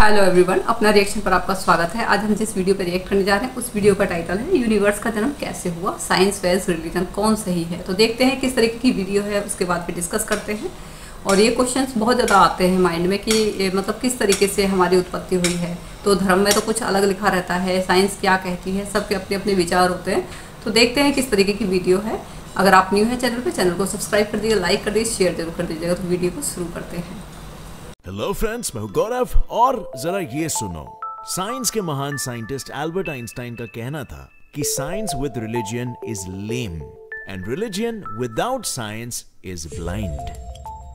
Hello everyone, अपना reaction पर आपका स्वागत है। आज हम जिस वीडियो पर रिएक्ट करने जा रहे हैं उस वीडियो का टाइटल है यूनिवर्स का जन्म कैसे हुआ, साइंस वर्सेस रिलीजन कौन सही है। तो देखते हैं किस तरीके की वीडियो है, उसके बाद फिर डिस्कस करते हैं। और ये क्वेश्चंस बहुत ज़्यादा आते हैं माइंड में कि मतलब किस तरीके से हमारी उत्पत्ति हुई है। तो धर्म में तो कुछ अलग लिखा रहता है, साइंस क्या कहती है, सबके अपने अपने विचार होते हैं। तो देखते हैं किस तरीके की वीडियो है। अगर आप न्यू है चैनल पर, चैनल को सब्सक्राइब कर दीजिए, लाइक कर दीजिए, शेयर जरूर कर दीजिएगा। तो वीडियो को शुरू करते हैं। हेलो फ्रेंड्स, मैं हूं गौरव और जरा ये सुनो। साइंस के महान साइंटिस्ट एल्बर्ट आइंस्टाइन का कहना था कि science with religion is lame and religion without science is blind.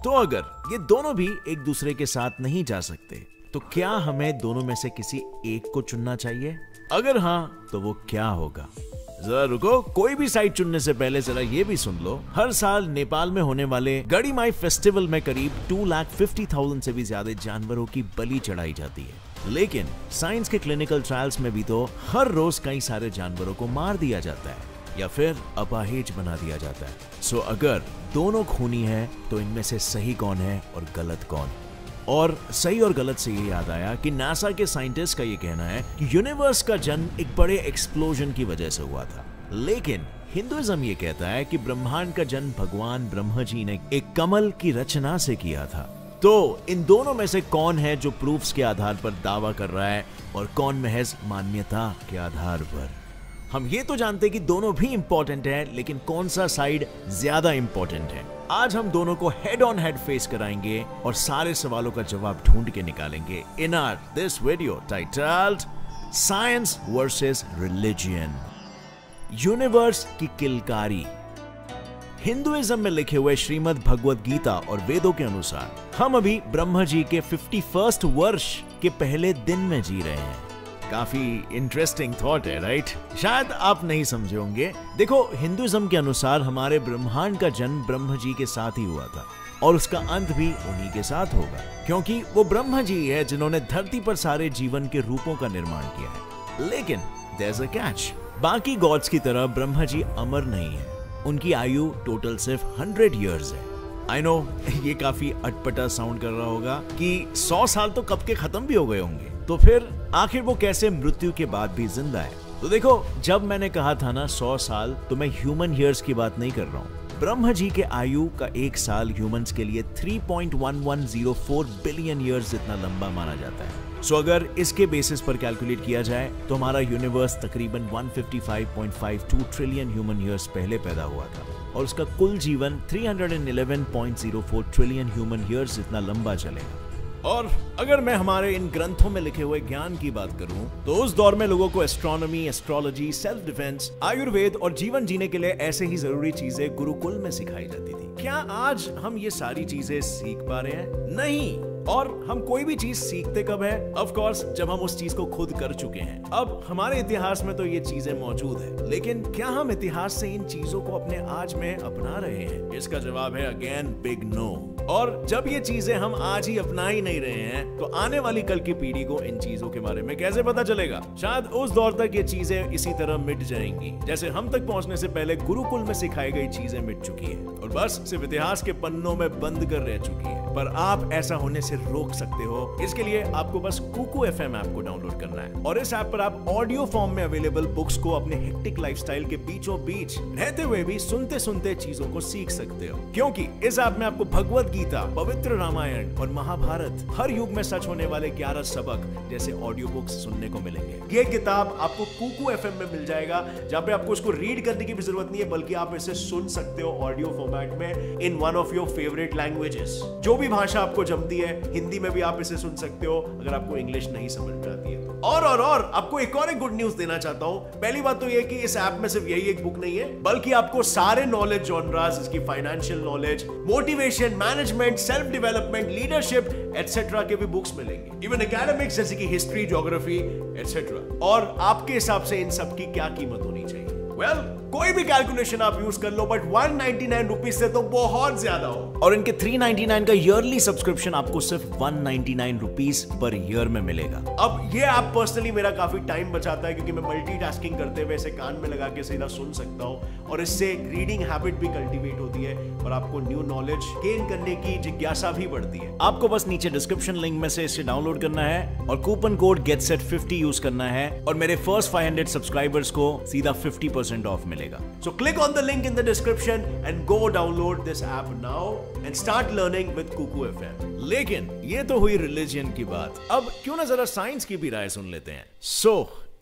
तो अगर ये दोनों भी एक दूसरे के साथ नहीं जा सकते तो क्या हमें दोनों में से किसी एक को चुनना चाहिए? अगर हाँ तो वो क्या होगा? जरा रुको, कोई भी साइड चुनने से पहले जरा ये भी सुन लो। हर साल नेपाल में होने वाले गढ़ीमाई फेस्टिवल में करीब 2,50,000 से भी ज्यादा जानवरों की बलि चढ़ाई जाती है। लेकिन साइंस के क्लिनिकल ट्रायल्स में भी तो हर रोज कई सारे जानवरों को मार दिया जाता है या फिर अपाहिज बना दिया जाता है। सो अगर दोनों खूनी है तो इनमें से सही कौन है और गलत कौन? और सही और गलत से ये याद आया कि नासा के साइंटिस्ट का ये कहना है कि यूनिवर्स का जन्म एक बड़े एक्सप्लोजन की वजह से हुआ था। लेकिन हिंदुइज्म ये कहता है कि ब्रह्मांड का जन्म भगवान ब्रह्मा जी ने एक कमल की रचना से किया था। तो इन दोनों में से कौन है जो प्रूफ्स के आधार पर दावा कर रहा है और कौन महज मान्यता के आधार पर? हम ये तो जानते कि दोनों भी इंपॉर्टेंट है, लेकिन कौन सा साइड ज्यादा इंपॉर्टेंट है? आज हम दोनों को हेड ऑन हेड फेस कराएंगे और सारे सवालों का जवाब ढूंढ के निकालेंगे in our this video titled science versus religion, universe की किलकारी। हिंदुइज्म में लिखे हुए श्रीमद् भगवद गीता और वेदों के अनुसार हम अभी ब्रह्मा जी के 51st वर्ष के पहले दिन में जी रहे हैं। काफी इंटरेस्टिंग थॉट है, राइट? शायद आप नहीं समझे होंगे। देखो, हिंदुइज्म के अनुसार हमारे ब्रह्मांड का जन्म ब्रह्मा जी के साथ ही हुआ था और उसका अंत भी उन्हीं के साथ होगा, क्योंकि वो ब्रह्मा जी है जिन्होंने धरती पर सारे जीवन के रूपों का निर्माण किया है। लेकिन there's a catch, बाकी गॉड्स की तरह ब्रह्मा जी अमर नहीं है। उनकी आयु टोटल सिर्फ 100 ईयर्स है। आई नो ये काफी अटपटा साउंड कर रहा होगा कि 100 साल तो कब के खत्म भी हो गए होंगे, तो फिर आखिर वो कैसे मृत्यु के बाद भी जिंदा है? तो देखो, जब मैंने कहा था ना 100 साल, तो मैं ह्यूमन ईयर्स की बात नहीं कर रहा हूँ। ब्रह्मा जी के आयु का एक साल ह्यूमंस के लिए 3.1104 बिलियन ईयर्स जितना लंबा माना जाता है। सो अगर इसके बेसिस पर कैलकुलेट किया जाए तो हमारा यूनिवर्स तकरीबन 155.52 ट्रिलियन ह्यूमन ईयर्स पहले पैदा हुआ था और उसका कुल जीवन 311.04 ट्रिलियन ह्यूमन ईयर्स जितना लंबा चलेगा। और अगर मैं हमारे इन ग्रंथों में लिखे हुए ज्ञान की बात करूं तो उस दौर में लोगों को astronomy, astrology, self defence, Ayurveda और जीवन जीने के लिए ऐसे ही जरूरी चीजें गुरुकुल में सिखाई जाती थी। क्या आज हम ये सारी चीजें सीख पा रहे हैं? नहीं। और हम कोई भी चीज सीखते कब है? ऑफ कोर्स जब हम उस चीज को खुद कर चुके हैं। अब हमारे इतिहास में तो ये चीजें मौजूद है, लेकिन क्या हम इतिहास से इन चीजों को अपने आज में अपना रहे हैं? इसका जवाब है अगेन बिग नो। और जब ये चीजें हम आज ही अपना ही नहीं रहे हैं तो आने वाली कल की पीढ़ी को इन चीजों के बारे में कैसे पता चलेगा? शायद उस दौर तक ये चीजें इसी तरह मिट जाएंगी जैसे हम तक पहुंचने से पहले गुरुकुल में सिखाई गई चीजें मिट चुकी है और बस सिर्फ इतिहास के पन्नों में बंद कर रह चुकी है। पर आप ऐसा होने से रोक सकते हो। इसके लिए आपको बस कुकू FM ऐप को डाउनलोड करना है और इस ऐप पर आप ऑडियो फॉर्म में अवेलेबल बुक्स को अपने हेक्टिक लाइफस्टाइल के बीचों बीच रहते हुए भी सुनते सुनते चीजों को सीख सकते हो, क्योंकि इस ऐप में आपको भगवद गीता, पवित्र रामायण और महाभारत, हर युग में सच होने वाले 11 सबक जैसे ऑडियो बुक्स सुनने को मिलेंगे। ये किताब आपको कुकू FM में मिल जाएगा, जहाँ पे आपको उसको रीड करने की भी जरूरत नहीं है, बल्कि आप इसे सुन सकते हो ऑडियो फॉर्मेट में in one of your favourite languages. जो भी भाषा आपको जमती है, हिंदी में भी आप इसे सुन सकते हो अगर आपको इंग्लिश नहीं समझ में आती है। और आपको एक और गुड न्यूज देना चाहता हूं। पहली बात तो ये कि इस ऐप में सिर्फ यही एक बुक नहीं है, बल्कि आपको सारे नॉलेज जॉनरास, इसकी financial knowledge, motivation, management, self development, leadership etcetera के भी बुक्स मिलेंगे। इवन एकेडमिक्स जैसे कि हिस्ट्री, ज्योग्राफी एटसेट्रा। और आपके हिसाब से इन सब की क्या कीमत होनी चाहिए? वेल कोई भी कैलकुलेशन आप यूज कर लो, बट 199 रुपीज से तो बहुत ज्यादा हो। और इनके 399 का ईयरली सब्सक्रिप्शन आपको सिर्फ 199 रुपीज पर ईयर में मिलेगा। अब ये ऐप पर्सनली मेरा काफी टाइम बचाता है, क्योंकि मैं मल्टीटास्किंग करते हुए इसे कान में लगा के सीधा सुन सकता हूँ, और इससे रीडिंग हैबिट भी कल्टीवेट होती है और आपको न्यू नॉलेज गेन करने की जिज्ञासा भी बढ़ती है। आपको बस नीचे डिस्क्रिप्शन लिंक में से इसे डाउनलोड करना है और कूपन कोड GetSet50 यूज करना है, और मेरे फर्स्ट 500 सब्सक्राइबर्स को सीधा 50% ऑफ मिलेगा। So click on the link in the description and go download this app now and start learning with Kuku FM. लेकिन ये तो हुई रिलीजन की बात, अब क्यों ना जरा साइंस की भी राय सुन लेते हैं।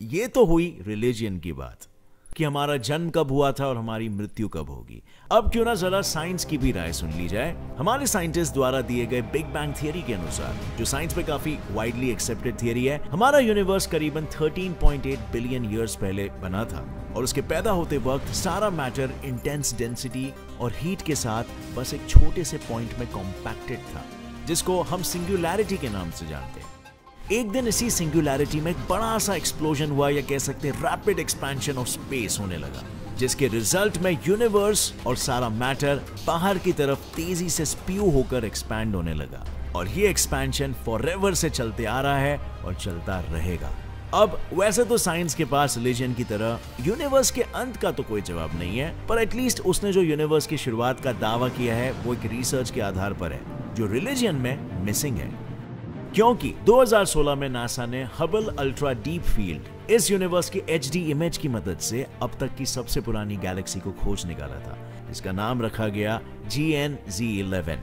ये तो हुई रिलीजन की बात कि हमारा जन्म कब हुआ था और हमारी मृत्यु कब होगी। अब क्यों ना जरा साइंस की भी राय सुन ली जाए। हमारे साइंटिस्ट द्वारा दिए गए बिग बैंग थियरी के अनुसार, जो साइंस में काफी वाइडली एक्सेप्टेड थियरी है, हमारा यूनिवर्स करीबन 13.8 बिलियन ईयर्स पहले बना था, और उसके पैदा होते वक्त सारा मैटर इंटेंस डेंसिटी और हीट के साथ बस एक छोटे से पॉइंट में कॉम्पैक्टेड था, जिसको हम सिंगुलैरिटी के नाम से जानते हैं। एक दिन इसी सिंगुलैरिटी में एक बड़ा सा एक्सप्लोजन हुआ, या कह सकते हैं रैपिड एक्सपेंशन ऑफ स्पेस होने लगा, जिसके रिजल्ट में यूनिवर्स और सारा मैटर बाहर की तरफ तेजी से स्प्यू होकर एक्सपैंड होने लगा, और ये एक्सपेंशन फॉरएवर से चलते आ रहा है और चलता रहेगा। अब वैसे तो साइंस के पास रिलीजन की तरह यूनिवर्स के अंत का तो कोई जवाब नहीं है, पर एटलीस्ट उसने जो यूनिवर्स की शुरुआत का दावा किया है वो एक रिसर्च के आधार पर है, जो रिलीजन में मिसिंग है। क्योंकि 2016 में नासा ने हबल अल्ट्रा डीप फील्ड इस यूनिवर्स की HD इमेज की मदद से अब तक की सबसे पुरानी गैलेक्सी को खोज निकाला था, जिसका नाम रखा गया GN-Z11।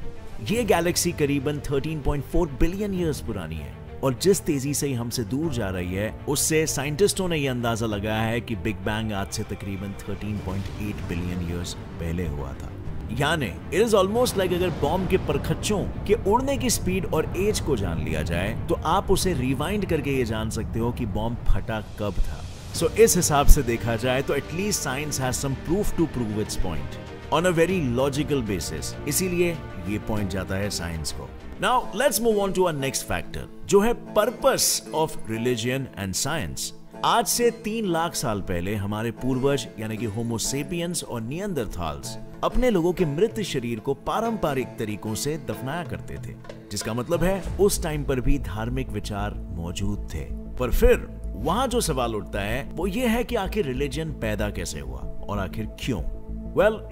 ये गैलेक्सी करीबन 13.4 बिलियन ईयर्स पुरानी है, और जिस तेजी से हमसे दूर जा रही है, उससे साइंटिस्टों ने यह अंदाजा लगाया है कि बिग बैंग आज से तकरीबन 13.8 बिलियन ईयर्स पहले हुआ था। यानी इट इज ऑलमोस्ट लाइक अगर बॉम्ब के परखच्चों के उड़ने की स्पीड और एज को जान लिया जाए, तो आप उसे रिवाइंड करके ये जान सकते हो कि बॉम्ब फटा कब था। इस हिसाब से देखा जाए तो at least science has some proof to prove its point on a very logical basis, इसीलिए ये पॉइंट जाता है साइंस को। Now let's move on to our next factor, जो है purpose of religion and science. आज से 3 लाख साल पहले हमारे पूर्वज यानी कि होमो सेपियंस और निएंडरथाल्स अपने लोगों के मृत शरीर को पारंपरिक तरीकों से दफनाया करते थे, जिसका मतलब है उस टाइम पर भी धार्मिक विचार मौजूद थे। पर फिर वहां जो सवाल उठता है वो ये है कि आखिर रिलीजन पैदा कैसे हुआ और आखिर क्यों।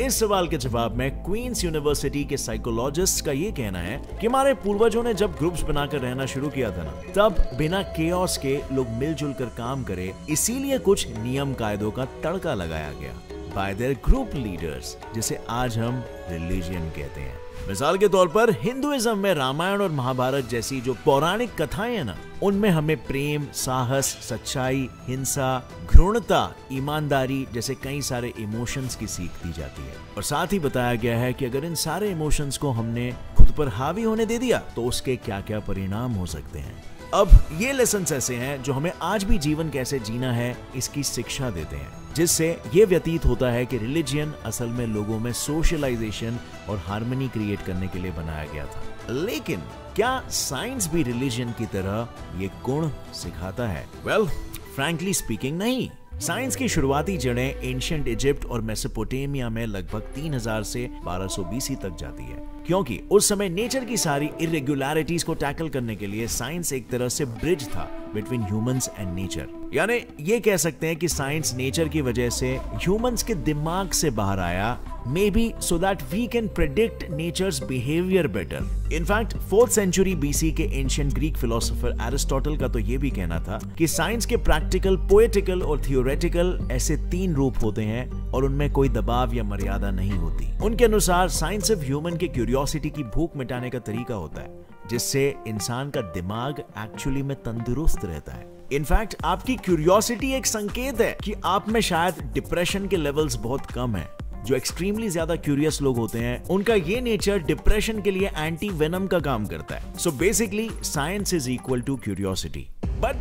इस सवाल के जवाब में क्वींस यूनिवर्सिटी के साइकोलॉजिस्ट का ये कहना है कि हमारे पूर्वजों ने जब ग्रुप्स बनाकर रहना शुरू किया था ना, तब बिना केओस के लोग मिलजुल कर काम करे, इसीलिए कुछ नियम कायदों का तड़का लगाया गया बाय देयर ग्रुप लीडर्स, जिसे आज हम रिलीजन कहते हैं। मिसाल के तौर पर हिंदुइज्म में रामायण और महाभारत जैसी जो पौराणिक कथाएं हैं ना, उनमें हमें प्रेम, साहस, सच्चाई, हिंसा, घृणता, ईमानदारी जैसे कई सारे इमोशंस की सीख दी जाती है, और साथ ही बताया गया है कि अगर इन सारे इमोशंस को हमने खुद पर हावी होने दे दिया तो उसके क्या क्या परिणाम हो सकते हैं। अब ये लेसन्स ऐसे हैं जो हमें आज भी जीवन कैसे जीना है इसकी शिक्षा देते हैं, जिससे ये व्यतीत होता है कि रिलीजन असल में लोगों में सोशलाइजेशन और हार्मनी क्रिएट करने के लिए बनाया गया था। लेकिन क्या साइंस भी रिलीजन की तरह ये गुण सिखाता है? फ्रैंकली स्पीकिंग नहीं। साइंस की शुरुआती जड़ें एंशिएंट इजिप्ट और मेसोपोटामिया में लगभग 3000 से 1200 BC तक जाती है, क्योंकि उस समय नेचर की सारी इरेगुलरिटीज को टैकल करने के लिए साइंस एक तरह से ब्रिज था बिटवीन ह्यूमंस एंड नेचर। यानी ये कह सकते हैं कि साइंस नेचर की वजह से ह्यूमंस के दिमाग से बाहर आया, maybe so that we can predict nature's behavior better. In fact, 4th century BC के ancient Greek philosopher Aristotle का तो ये भी कहना था कि साइंस के प्रैक्टिकल, पोएटिकल और थियोरेटिकल ऐसे 3 रूप होते हैं और उनमें कोई दबाव या मर्यादा नहीं होती। उनके अनुसार साइंस सिर्फ ह्यूमन के क्यूरियोसिटी की भूख मिटाने का तरीका होता है, जिससे इंसान का दिमाग एक्चुअली में तंदुरुस्त रहता है। इनफैक्ट आपकी क्यूरियोसिटी एक संकेत है कि आप में शायद डिप्रेशन के लेवल्स बहुत कम है। जो एक्सट्रीमली ज्यादा क्यूरियस लोग होते हैं, उनका ये नेचर डिप्रेशन के लिए एंटी वेनम का काम करता है। So basically science is equal to curiosity, but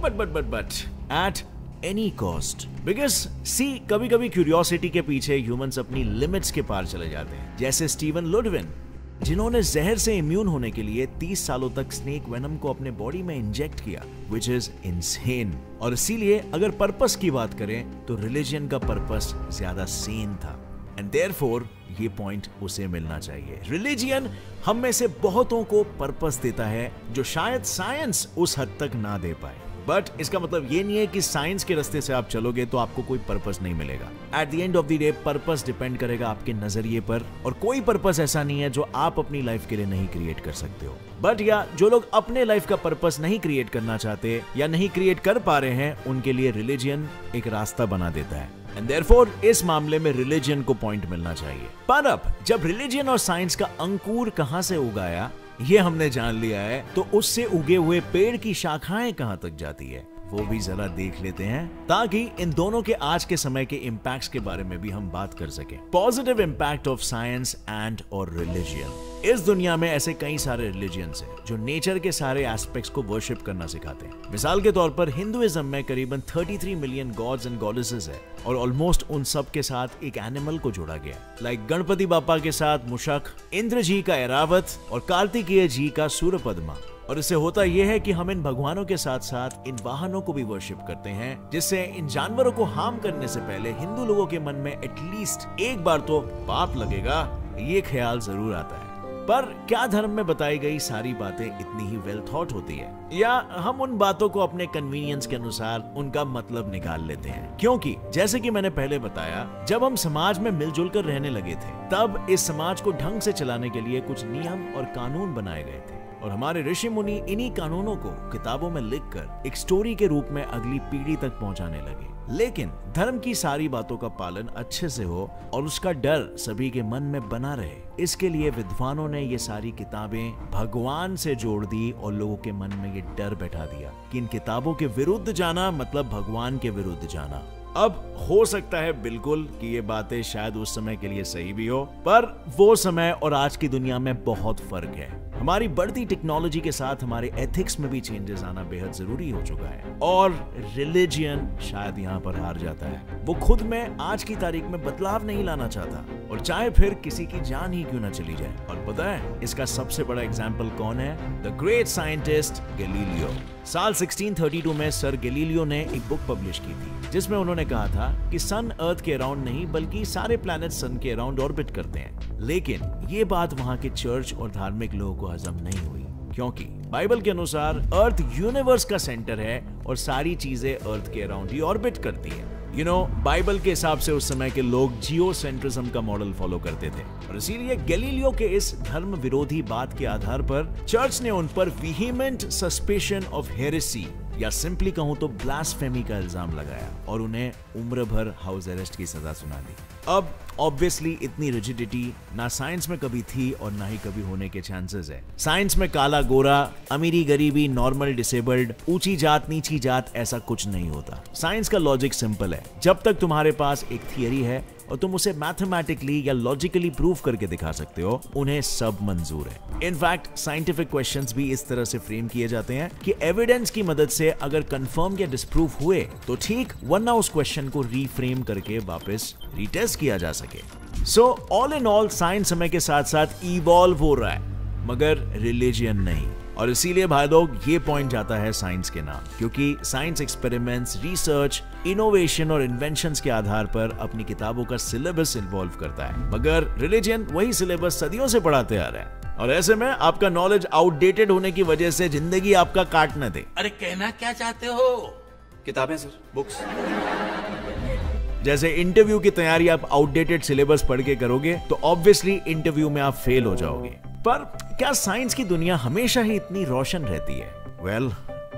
at any cost. Because see कभी कभी क्यूरियोसिटी के पीछे ह्यूमंस अपनी लिमिट्स के पार चले जाते हैं, जैसे स्टीवन लुडविन। जिन्होंने जहर से इम्यून होने के लिए 30 सालों तक स्नेक वेनम को अपने बॉडी में इंजेक्ट किया, which is insane। और इसीलिए अगर पर्पस की बात करें तो रिलीजन का पर्पस ज्यादा सेन था, एंड देयरफॉर ये पॉइंट उसे मिलना चाहिए। रिलीजियन हम में से बहुतों को पर्पस देता है जो शायद साइंस उस हद तक ना दे पाए। बट इसका मतलब ये नहीं है कि साइंस के रास्ते से आप चलोगे तो आपको कोई पर्पस नहीं मिलेगा। At the end of the day purpose depend करेगा आपके नजरिए पर, और कोई पर्पस ऐसा नहीं है जो आप अपनी लाइफ के लिए नहीं क्रिएट कर सकते हो। बट या जो लोग अपने लाइफ का पर्पस नहीं क्रिएट करना चाहते या नहीं क्रिएट कर पा रहे हैं, उनके लिए रिलीजन एक रास्ता बना देता है, एंड देयरफॉर इस मामले में रिलीजन को पॉइंट मिलना चाहिए। पर अब जब रिलीजन और साइंस का अंकुर कहां से उगाया ये हमने जान लिया है, तो उससे उगे हुए पेड़ की शाखाएं कहां तक जाती है वो भी जरा देख लेते हैं, ताकि इन दोनों के आज के समय के इम्पैक्ट्स के बारे में भी हम बात कर सकें। Positive impact of science and और रिलीजन। इस दुनिया में ऐसे कई सारे रिलीजियंस हैं जो नेचर के सारे एस्पेक्ट्स को वर्शिप करना सिखाते हैं। मिसाल के तौर पर हिंदुइज्म में करीबन 33 मिलियन गॉड्स एंड गॉडेसेस है, और ऑलमोस्ट उन सब के साथ एक एनिमल को जोड़ा गया, लाइक गणपति बापा के साथ मुशक, इंद्र जी का ऐरावत और कार्तिकेय जी का सूर्यपद्मा। और इससे होता यह है कि हम इन भगवानों के साथ साथ इन वाहनों को भी वर्शिप करते हैं, जिससे इन जानवरों को हार्म करने से पहले हिंदू लोगों के मन में एटलीस्ट एक बार तो पाप लगेगा ये ख्याल जरूर आता है। पर क्या धर्म में बताई गई सारी बातें इतनी ही वेल थॉट होती है, या हम उन बातों को अपने कन्वीनियंस के अनुसार उनका मतलब निकाल लेते हैं? क्योंकि जैसे कि मैंने पहले बताया, जब हम समाज में मिलजुल कर रहने लगे थे तब इस समाज को ढंग से चलाने के लिए कुछ नियम और कानून बनाए गए थे, और हमारे ऋषि मुनि इन्हीं कानूनों को किताबों में लिखकर एक स्टोरी के रूप में अगली पीढ़ी तक पहुंचाने लगे। लेकिन धर्म की सारी बातों का पालन अच्छे से हो और उसका डर सभी के मन में बना रहे, इसके लिए विद्वानों ने ये सारी किताबें भगवान से जोड़ दी और लोगों के मन में ये डर बैठा दिया कि इन किताबों के विरुद्ध जाना मतलब भगवान के विरुद्ध जाना। अब हो सकता है बिल्कुल कि ये बातें शायद उस समय के लिए सही भी हो, पर वो समय और आज की दुनिया में बहुत फर्क है। हमारी बढ़ती टेक्नोलॉजी के साथ हमारे एथिक्स में भी चेंजेस आना बेहद जरूरी हो चुका है, और रिलीजियन शायद यहाँ पर हार जाता है। वो खुद में आज की तारीख में बदलाव नहीं लाना चाहता, और चाहे फिर किसी की जान ही क्यों ना चली जाए। और पता है इसका सबसे बड़ा एग्जाम्पल कौन है? The great scientist Galileo. साल 1632 में सर गैलीलियो ने एक बुक पब्लिश की थी जिसमें उन्होंने कहा था कि सन अर्थ के अराउंड नहीं बल्कि सारे प्लैनेट सन के अराउंड ऑर्बिट करते हैं। लेकिन ये बात वहां के चर्च और धार्मिक लोगों को हजम नहीं हुई, क्योंकि बाइबल के अनुसार अर्थ यूनिवर्स का सेंटर है और सारी चीजें अर्थ के अराउंड ही ऑर्बिट करती है। बाइबल के हिसाब से उस समय के लोग जियोसेंट्रिज्म का मॉडल फॉलो करते थे, और इसीलिए गैलीलियो के इस धर्म विरोधी बात के आधार पर चर्च ने उन पर वीहीमेंट सस्पेशन ऑफ हेरेसी या सिंपली कहूं तो ब्लास्फेमी का इल्जाम लगाया और उन्हें उम्र भर हाउस अरेस्ट की सजा सुना दी। अब ऑब्वियसली इतनी रिजिडिटी ना साइंस में कभी थी और ना ही कभी होने के चांसेस है। साइंस में काला गोरा, अमीरी गरीबी, नॉर्मल डिसेबल्ड, ऊंची जात नीची जात ऐसा कुछ नहीं होता। साइंस का लॉजिक सिंपल है, जब तक तुम्हारे पास एक थियरी है और तुम उसे मैथमेटिकली या लॉजिकली प्रूव करके दिखा सकते हो, उन्हें सब मंजूर है। इनफैक्ट साइंटिफिक क्वेश्चंस भी इस तरह से फ्रेम किए जाते हैं कि एविडेंस की मदद से अगर कंफर्म या डिस्प्रूव हुए तो ठीक, वरना उस क्वेश्चन को रीफ्रेम करके वापस रीटेस्ट किया जा सके। So all in all science समय के साथ साथ इवॉल्व हो रहा है, मगर रिलीजियन नहीं। और इसीलिए भाई लोग ये पॉइंट जाता है साइंस के नाम, क्योंकि साइंस एक्सपेरिमेंट्स, रिसर्च, इनोवेशन और इन्वेंशंस के आधार पर अपनी किताबों का सिलेबस इन्वॉल्व करता है, मगर रिलीजन वही सिलेबस सदियों से पढ़ाते आ रहा है। और ऐसे में आपका नॉलेज आउटडेटेड होने की वजह से जिंदगी आपका काट न दे। अरे कहना क्या चाहते हो? किताबें सर, बुक्स। जैसे इंटरव्यू की तैयारी आप आउटडेटेड सिलेबस पढ़ के करोगे तो ऑब्वियसली इंटरव्यू में आप फेल हो जाओगे। पर क्या साइंस की दुनिया हमेशा ही इतनी रोशन रहती है? वेल,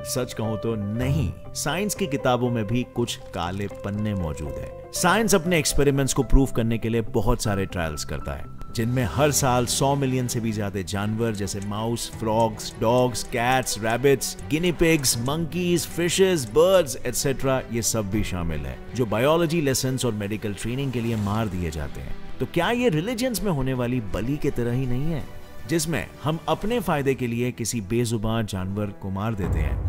सच कहूं तो नहीं। साइंस की किताबों में भी कुछ काले पन्ने मौजूद है। साइंस अपने एक्सपेरिमेंट्स को प्रूव करने के लिए बहुत सारे ट्रायल्स करता है, जिनमें हर साल 100 मिलियन से भी ज्यादा जानवर जैसे mouse, frogs, dogs, cats, rabbits, गिनी pigs, monkeys, fishes, birds etcetera ये सब भी शामिल है, जो बायोलॉजी लेसन्स और मेडिकल ट्रेनिंग के लिए मार दिए जाते हैं। तो क्या ये रिलीजन्स में होने वाली बलि की तरह ही नहीं है, जिसमें हम अपने फायदे के लिए किसी बेजुबान जानवर को मार देते हैं?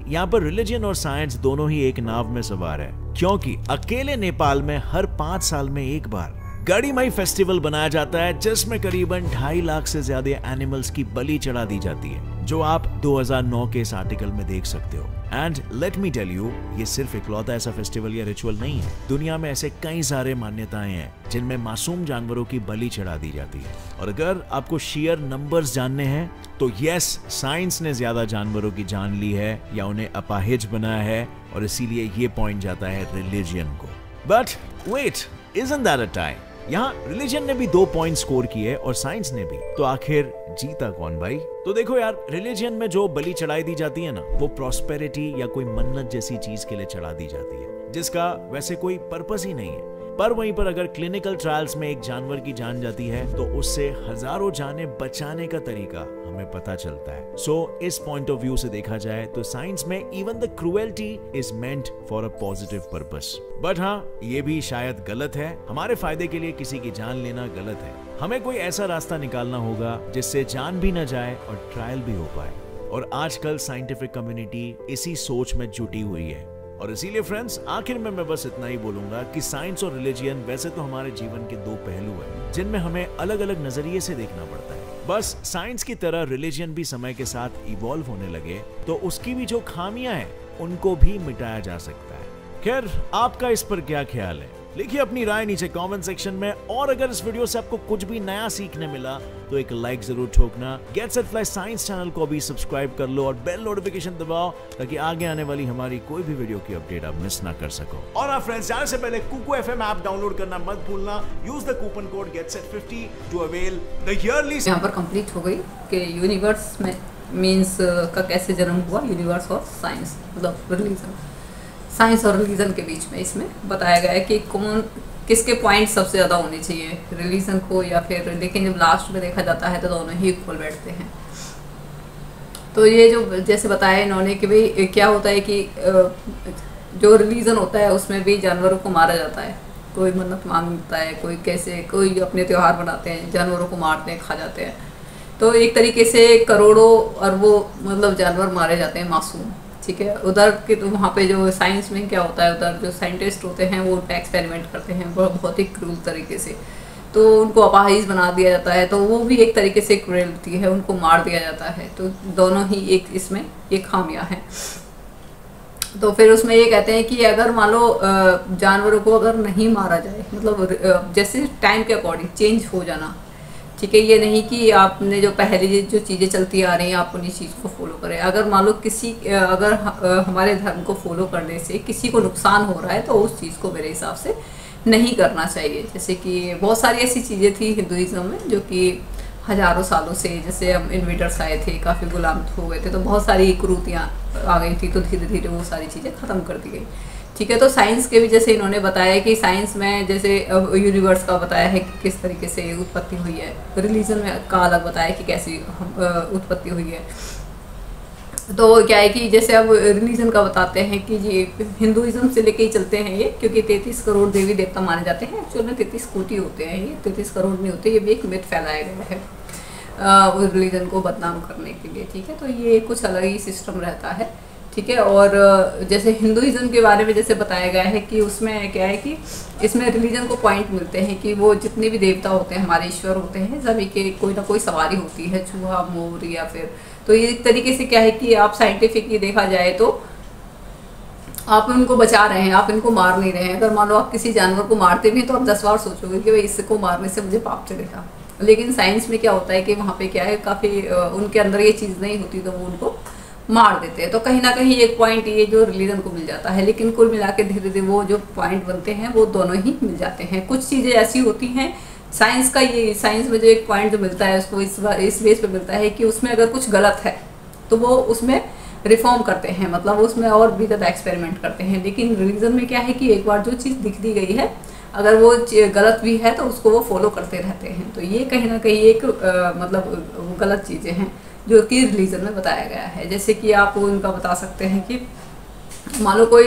यहाँ पर रिलीजन और साइंस दोनों ही एक नाव में सवार है, क्योंकि अकेले नेपाल में हर 5 साल में एक बार गड़ी माई फेस्टिवल बनाया जाता है जिसमें करीबन 2.5 लाख से ज्यादा एनिमल्स की बलि चढ़ा दी जाती है, जो आप 2009 के इस आर्टिकल में देख सकते हो। And let me tell you, ये सिर्फ इकलौता ऐसा फेस्टिवल या रिचुअल नहीं है। दुनिया में ऐसे कई सारे मान्यताएं हैं जिनमें मासूम जानवरों की बलि चढ़ा दी जाती है। और अगर आपको शेयर नंबर्स जानने हैं तो यस, साइंस ने ज्यादा जानवरों की जान ली है या उन्हें अपाहिज बनाया है, और इसीलिए ये पॉइंट जाता है रिलीजन को। But wait, isn't that a time? यहाँ रिलीजन ने भी 2 पॉइंट स्कोर किए और साइंस ने भी, तो आखिर जीता कौन भाई? तो देखो यार, रिलीजन में जो बलि चढ़ाई दी जाती है ना, वो प्रॉस्पेरिटी या कोई मन्नत जैसी चीज के लिए चढ़ा दी जाती है, जिसका वैसे कोई पर्पस ही नहीं है। पर वहीं पर अगर क्लिनिकल ट्रायल्स में एक जानवर की जान जाती है तो उससे हजारों जानें बचाने का तरीका हमें पता चलता है। सो इस पॉइंट ऑफ व्यू से देखा जाए तो साइंस में even the cruelty is meant for a positive purpose. But हाँ, ये भी शायद गलत है। हमारे फायदे के लिए किसी की जान लेना गलत है। हमें कोई ऐसा रास्ता निकालना होगा जिससे जान भी न जाए और ट्रायल भी हो पाए। और आजकल साइंटिफिक कम्युनिटी इसी सोच में जुटी हुई है। और इसीलिए फ्रेंड्स, आखिर में मैं बस इतना ही बोलूंगा कि साइंस और रिलीजियन वैसे तो हमारे जीवन के 2 पहलू हैं, जिनमें हमें अलग अलग नजरिए से देखना पड़ता है। बस साइंस की तरह रिलीजियन भी समय के साथ इवॉल्व होने लगे तो उसकी भी जो खामियां हैं उनको भी मिटाया जा सकता है। खैर, आपका इस पर क्या ख्याल है? लिखिए अपनी राय नीचे कमेंट सेक्शन में। और अगर इस वीडियो से आपको कुछ भी नया सीखने मिला तो एक लाइक जरूर ठोकना। Get set fly science channel को भी सब्सक्राइब कर लो और बेल नोटिफिकेशन दबाओ ताकि आगे आने वाली हमारी कोई भी वीडियो की अपडेट आप मिस ना कर सको। और आप फ्रेंड्स, जाने से पहले कुकू FM ऐप डाउनलोड करना मत भूलना। Use the coupon code GetSet50 to avail the yearly. यहाँ पर कंप्लीट हो गई कि यूनिवर्स में मीन्स का कैसे जन्म हुआ, यूनिवर्स और साइंस मतलब रिलीजन। साइंस और रिलीजन के बीच में इसमें बताया गया है कि कौन किसके पॉइंट सबसे ज़्यादा होने चाहिए, रिलीजन को या फिर, लेकिन जब लास्ट में देखा जाता है तो दोनों ही इक्वल बैठते हैं। तो ये जो जैसे बताया इन्होंने कि भाई क्या होता है कि जो रिलीजन होता है उसमें भी जानवरों को मारा जाता है। कोई मन्नत मांगता है, कोई कैसे, कोई अपने त्यौहार बनाते हैं, जानवरों को मारते हैं, खा जाते हैं। तो एक तरीके से करोड़ों अरबों मतलब जानवर मारे जाते हैं मासूम, ठीक है। उधर के तो वहाँ पे जो साइंस में क्या होता है, उधर जो साइंटिस्ट होते हैं वो एक्सपेरिमेंट करते हैं बहुत ही क्रूल तरीके से, तो उनको अपाहिज बना दिया जाता है। तो वो भी एक तरीके से क्रूरल्टी है, उनको मार दिया जाता है। तो दोनों ही एक इसमें एक खामियां हैं। तो फिर उसमें ये कहते हैं कि अगर मान लो जानवरों को अगर नहीं मारा जाए, मतलब जैसे टाइम के अकॉर्डिंग चेंज हो जाना, ठीक है। ये नहीं कि आपने जो पहले जो चीज़ें चलती आ रही हैं आप उन्हीं चीज़ को फॉलो करें। अगर मान लो अगर हमारे धर्म को फॉलो करने से किसी को नुकसान हो रहा है तो उस चीज़ को मेरे हिसाब से नहीं करना चाहिए। जैसे कि बहुत सारी ऐसी चीज़ें थी हिंदुइज्म में जो कि हजारों सालों से, जैसे हम इन्वेडर्स आए थे, काफ़ी गुलाम हो गए थे, तो बहुत सारी कुरीतियाँ आ गई थी, तो धीरे धीरे वो सारी चीज़ें ख़त्म कर दी गई, ठीक है। तो साइंस के भी जैसे इन्होंने बताया कि साइंस में जैसे यूनिवर्स का बताया है कि किस तरीके से उत्पत्ति हुई है, रिलीजन में का अलग बताया कि कैसी उत्पत्ति हुई है। तो क्या है कि जैसे अब रिलीजन का बताते हैं कि जी हिंदुइज्म से लेके ही चलते हैं ये, क्योंकि 33 करोड़ देवी देवता माने जाते हैं। एक्चुअल में 33 कोटि होते हैं, ये 33 करोड़ नहीं होते। ये भी एक मिथ फैलाया गया है उस रिलीजन को बदनाम करने के लिए, ठीक है। तो ये कुछ अलग ही सिस्टम रहता है, ठीक है। और जैसे हिंदुइज्म के बारे में जैसे बताया गया है कि उसमें क्या है कि इसमें रिलीजन को पॉइंट मिलते हैं कि वो जितने भी देवता होते हैं हमारे ईश्वर होते हैं, सभी के कोई ना कोई सवारी होती है, चूहा, मोर या फिर, तो ये एक तरीके से क्या है कि आप साइंटिफिकली देखा जाए तो आप उनको बचा रहे हैं, आप इनको मार नहीं रहे हैं। अगर मान लो आप किसी जानवर को मारते भी हैं तो आप 10 बार सोचोगे कि भाई इसको मारने से मुझे पाप चलेगा। लेकिन साइंस में क्या होता है कि वहाँ पे क्या है, काफ़ी उनके अंदर ये चीज़ नहीं होती तो वो उनको मार देते हैं। तो कहीं ना कहीं एक पॉइंट ये जो रिलीजन को मिल जाता है, लेकिन कुल मिला के धीरे धीरे वो जो पॉइंट बनते हैं वो दोनों ही मिल जाते हैं। कुछ चीज़ें ऐसी होती हैं साइंस का, ये साइंस में जो एक पॉइंट जो मिलता है उसको इस बेस पे मिलता है कि उसमें अगर कुछ गलत है तो वो उसमें रिफॉर्म करते हैं, मतलब उसमें और भी ज़्यादा एक्सपेरिमेंट करते हैं। लेकिन रिलीजन में क्या है कि एक बार जो चीज़ दिख दी गई है, अगर वो गलत भी है तो उसको वो फॉलो करते रहते हैं। तो ये कहीं ना कहीं एक मतलब गलत चीज़ें हैं जो कि रिलीजन में बताया गया है। जैसे कि आप उनका बता सकते हैं कि मान लो कोई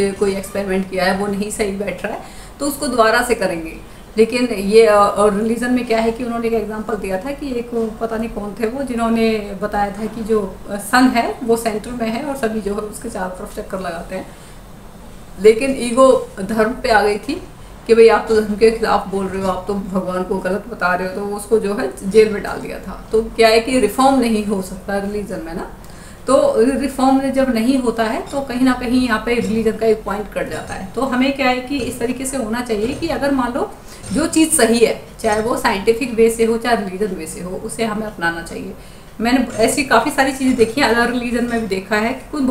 एक्सपेरिमेंट किया है, वो नहीं सही बैठ रहा है तो उसको दोबारा से करेंगे। लेकिन ये और रिलीजन में क्या है कि उन्होंने एक एग्जांपल दिया था कि एक पता नहीं कौन थे वो, जिन्होंने बताया था कि जो सन है वो सेंटर में है और सभी जो है उसके चारों तरफ चक्कर लगाते हैं। लेकिन ईगो धर्म पे आ गई थी कि भाई आप तो धर्म के खिलाफ बोल रहे हो, आप तो भगवान को गलत बता रहे हो, तो उसको जो है जेल में डाल दिया था। तो क्या है कि रिफॉर्म नहीं हो सकता रिलीजन में ना, तो रिफॉर्म जब नहीं होता है तो कहीं ना कहीं यहाँ पे रिलीजन का एक पॉइंट कट जाता है। तो हमें क्या है कि इस तरीके से होना चाहिए कि अगर मान लो जो चीज़ सही है, चाहे वो साइंटिफिक वे से हो चाहे रिलीजन वे से हो, उसे हमें अपनाना चाहिए। मैंने ऐसी काफ़ी सारी चीज़ें देखी हैं, अलग रिलीजन में भी देखा है कि कुछ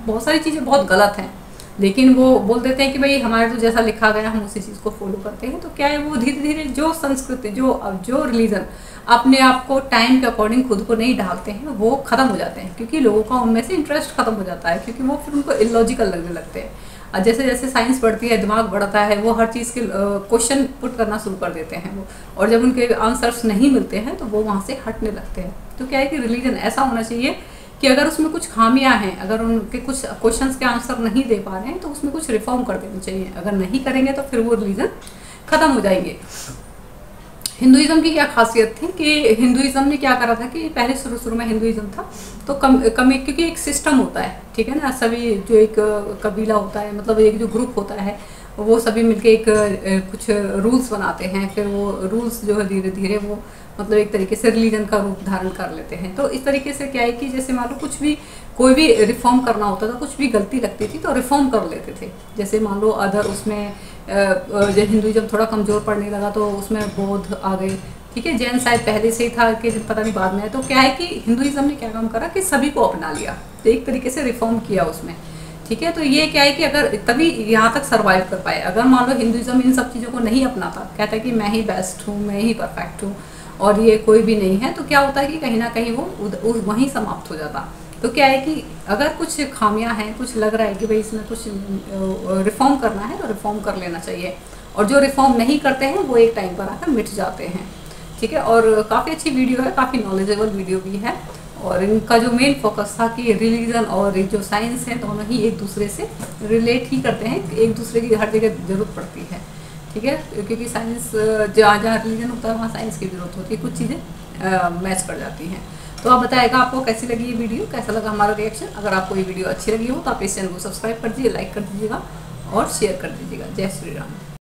बहुत सारी चीज़ें बहुत गलत हैं, लेकिन वो बोल देते हैं कि भाई हमारे तो जैसा लिखा गया हम उसी चीज़ को फॉलो करते हैं। तो क्या है वो धीरे धीरे जो संस्कृति जो रिलीजन अपने आप को टाइम के अकॉर्डिंग खुद को नहीं ढालते हैं वो ख़त्म हो जाते हैं, क्योंकि लोगों का उनमें से इंटरेस्ट खत्म हो जाता है, क्योंकि वो फिर उनको इलॉजिकल लगने लगते हैं। और जैसे जैसे साइंस बढ़ती है, दिमाग बढ़ता है, वो हर चीज़ के क्वेश्चन पुट करना शुरू कर देते हैं वो, और जब उनके आंसर्स नहीं मिलते हैं तो वो वहाँ से हटने लगते हैं। तो क्या है कि रिलीजन ऐसा होना चाहिए कि अगर उसमें कुछ खामियां हैं, अगर उनके कुछ क्वेश्चंस के आंसर नहीं दे पा रहे हैं तो उसमें कुछ रिफॉर्म कर देना चाहिए। अगर नहीं करेंगे तो फिर वो रिलीजन खत्म हो जाएंगे। हिंदुइज्म की क्या खासियत थी कि हिंदुइज्म ने क्या करा था कि पहले शुरू में हिंदुइज्म था तो क्योंकि एक सिस्टम होता है, ठीक है ना, सभी जो एक कबीला होता है, मतलब एक जो ग्रुप होता है, वो सभी मिलके एक कुछ रूल्स बनाते हैं, फिर वो रूल्स जो है धीरे धीरे वो मतलब एक तरीके से रिलीजन का रूप धारण कर लेते हैं। तो इस तरीके से क्या है कि जैसे मान लो कुछ भी कोई भी रिफॉर्म करना होता था, कुछ भी गलती लगती थी तो रिफॉर्म कर लेते थे। जैसे मान लो अदर उसमें जब हिंदुइज्म थोड़ा कमज़ोर पड़ने लगा तो उसमें बौद्ध आ गए, ठीक है, जैन शायद पहले से ही था कि पता नहीं बाद में। तो क्या है कि हिंदुइज्म ने क्या काम करा कि सभी को अपना लिया, तो एक तरीके से रिफॉर्म किया उसमें, ठीक है। तो ये क्या है कि अगर तभी यहाँ तक सरवाइव कर पाए। अगर मान लो हिंदुइज्म इन सब चीज़ों को नहीं अपनाता, कहता है कि मैं ही बेस्ट हूँ, मैं ही परफेक्ट हूँ और ये कोई भी नहीं है, तो क्या होता है कि कहीं ना कहीं वो वहीं समाप्त हो जाता। तो क्या है कि अगर कुछ खामियां हैं, कुछ लग रहा है कि भाई इसमें कुछ रिफॉर्म करना है तो रिफॉर्म कर लेना चाहिए, और जो रिफॉर्म नहीं करते हैं वो एक टाइम पर आकर मिट जाते हैं, ठीक है। और काफ़ी अच्छी वीडियो है, काफ़ी नॉलेजेबल वीडियो भी है, और इनका जो मेन फोकस था कि रिलीजन और जो साइंस है दोनों ही एक दूसरे से रिलेट ही करते हैं, एक दूसरे की हर जगह ज़रूरत पड़ती है, ठीक है, क्योंकि साइंस जहाँ जहाँ रिलीजन होता है वहाँ साइंस की ज़रूरत होती है, कुछ चीज़ें मैच कर जाती हैं। तो आप बताएगा आपको कैसी लगी ये वीडियो, कैसा लगा हमारा रिएक्शन। अगर आपको ये वीडियो अच्छी लगी हो तो आप इस चैनल को सब्सक्राइब कर दीजिए, लाइक कर दीजिएगा और शेयर कर दीजिएगा। जय श्री राम।